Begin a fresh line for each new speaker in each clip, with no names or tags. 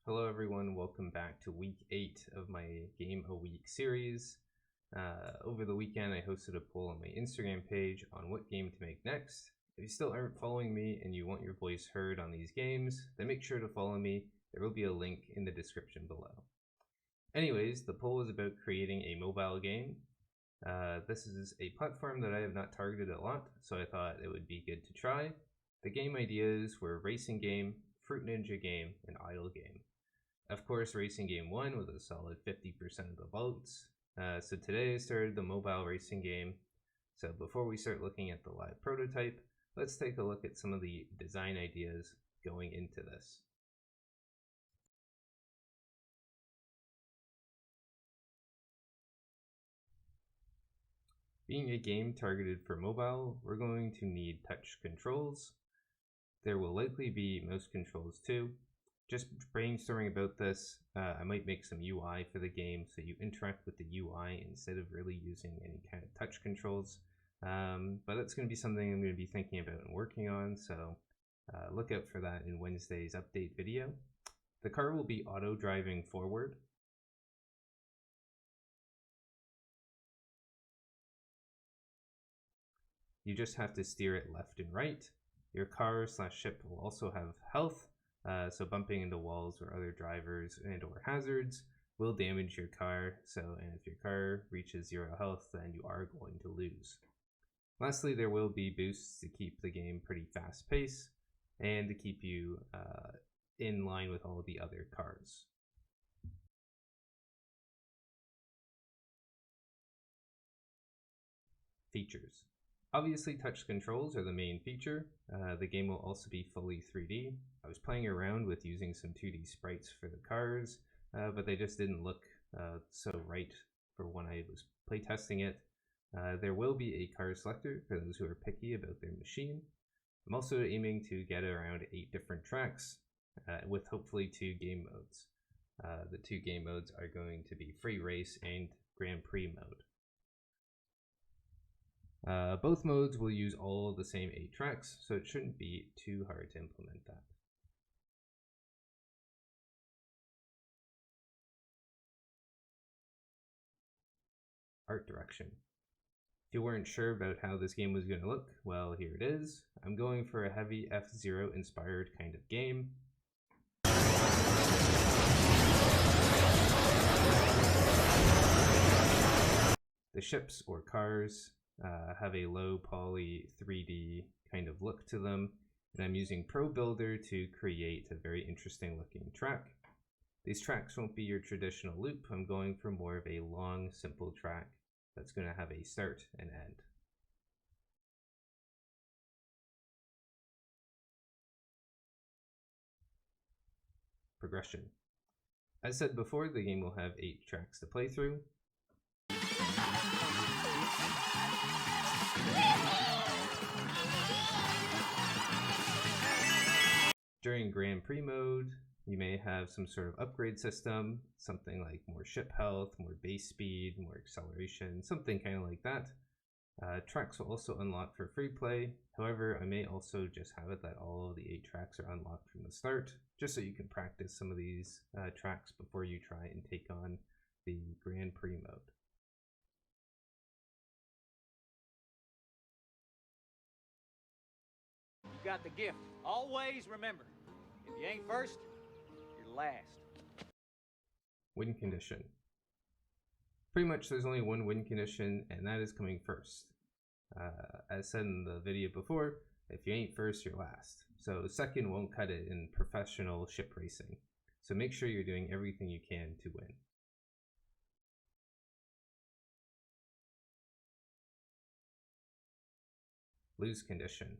Hello everyone, welcome back to week 8 of my Game a Week series. Over the weekend I hosted a poll on my Instagram page on what game to make next. If you still aren't following me and you want your voice heard on these games, then make sure to follow me. There will be a link in the description below. Anyways, the poll was about creating a mobile game. This is a platform that I have not targeted a lot, so I thought it would be good to try. The game ideas were Racing Game, Fruit Ninja Game, and Idle Game. Of course, Racing Game won with a solid 50% of the votes. So today I started the mobile racing game. So before we start looking at the live prototype, let's take a look at some of the design ideas going into this. Being a game targeted for mobile, we're going to need touch controls. There will likely be mouse controls too. Just brainstorming about this, I might make some UI for the game so you interact with the UI instead of really using any kind of touch controls. But that's going to be something I'm going to be thinking about and working on, so look out for that in Wednesday's update video. The car will be auto driving forward. You just have to steer it left and right. Your car/ship will also have health. So bumping into walls or other drivers and or hazards will damage your car. And if your car reaches 0 health, then you are going to lose. Lastly, there will be boosts to keep the game pretty fast paced and to keep you in line with all the other cars. Features. Obviously, touch controls are the main feature. The game will also be fully 3D. I was playing around with using some 2D sprites for the cars, but they just didn't look so right for when I was playtesting it. There will be a car selector for those who are picky about their machine. I'm also aiming to get around 8 different tracks with hopefully 2 game modes. The 2 game modes are going to be Free Race and Grand Prix mode. Both modes will use all of the same 8 tracks, so it shouldn't be too hard to implement that. Art direction. If you weren't sure about how this game was going to look, well, here it is. I'm going for a heavy F-Zero inspired kind of game. The ships or cars have a low poly 3D kind of look to them, and I'm using Pro Builder to create a very interesting looking track. These tracks won't be your traditional loop. I'm going for more of a long, simple track that's going to have a start and end. Progression. As said before, the game will have 8 tracks to play through. During Grand Prix mode, you may have some sort of upgrade system, something like more ship health, more base speed, more acceleration, something kind of like that. Tracks will also unlock for free play. However, I may also just have it that all of the 8 tracks are unlocked from the start, just so you can practice some of these tracks before you try and take on the Grand Prix mode.
You got the gift. Always remember, if you ain't first, you're last.
Win condition. Pretty much there's only one win condition, and that is coming first. As said in the video before, if you ain't first, you're last. So second won't cut it in professional ship racing. So make sure you're doing everything you can to win. Lose condition.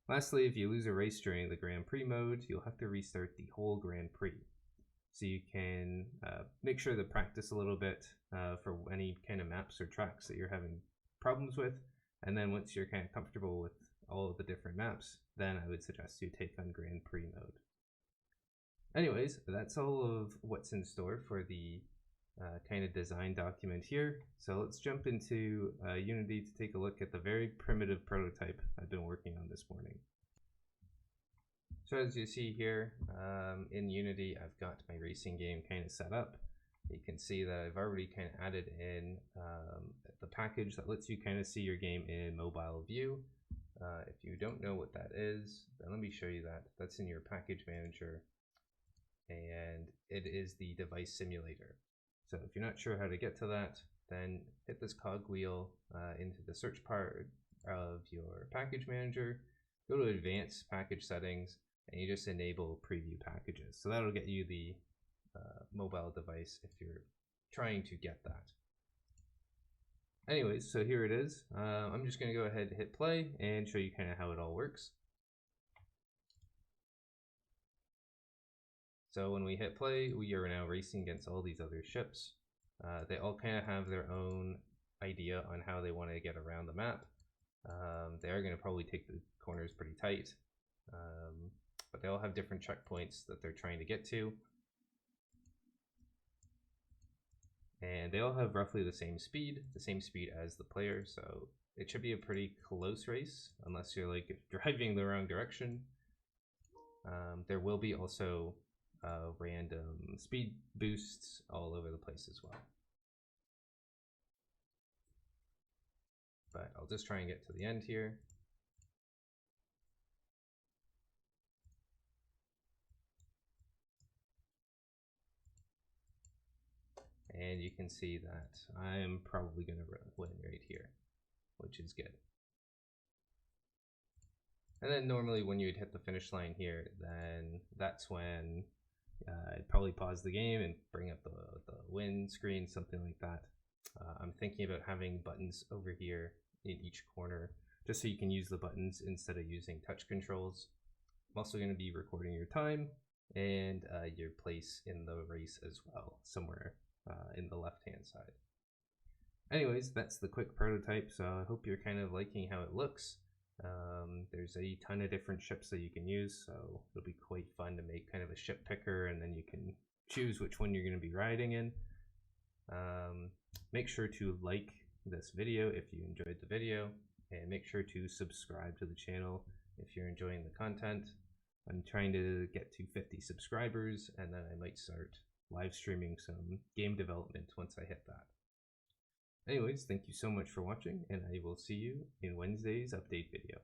Lastly, if you lose a race during the Grand Prix mode, you'll have to restart the whole Grand Prix. So you can make sure to practice a little bit for any kind of maps or tracks that you're having problems with. And then once you're kind of comfortable with all of the different maps, then I would suggest you take on Grand Prix mode. Anyways, that's all of what's in store for the kind of design document here. So let's jump into Unity to take a look at the very primitive prototype I've been working on this morning. So as you see here, in Unity, I've got my racing game kind of set up. You can see that I've already kind of added in the package that lets you kind of see your game in mobile view. If you don't know what that is, then let me show you that. That's in your package manager, and it is the device simulator. So if you're not sure how to get to that, then hit this cogwheel into the search part of your package manager, go to advanced package settings, and you just enable preview packages. So that'll get you the mobile device if you're trying to get that. Anyways, so here it is. I'm just going to go ahead and hit play and show you kind of how it all works. So when we hit play, we are now racing against all these other ships. They all kind of have their own idea on how they want to get around the map. They are going to probably take the corners pretty tight, but they all have different checkpoints that they're trying to get to. And they all have roughly the same speed as the player, so it should be a pretty close race, unless you're like driving the wrong direction. There will be also random speed boosts all over the place as well. But I'll just try and get to the end here. And you can see that I'm probably going to win right here, which is good. And then normally when you'd hit the finish line here, then that's when I'd probably pause the game and bring up the win screen, something like that. I'm thinking about having buttons over here in each corner, just so you can use the buttons instead of using touch controls. I'm also going to be recording your time and your place in the race as well, somewhere in the left-hand side. Anyways, that's the quick prototype, so I hope you're kind of liking how it looks. There's a ton of different ships that you can use, so it'll be quite fun to make kind of a ship picker, and then you can choose which one you're going to be riding in. Make sure to like this video if you enjoyed the video, and make sure to subscribe to the channel if you're enjoying the content. I'm trying to get to 50 subscribers, and then I might start live streaming some game development once I hit that. Anyways, thank you so much for watching, and I will see you in Wednesday's update video.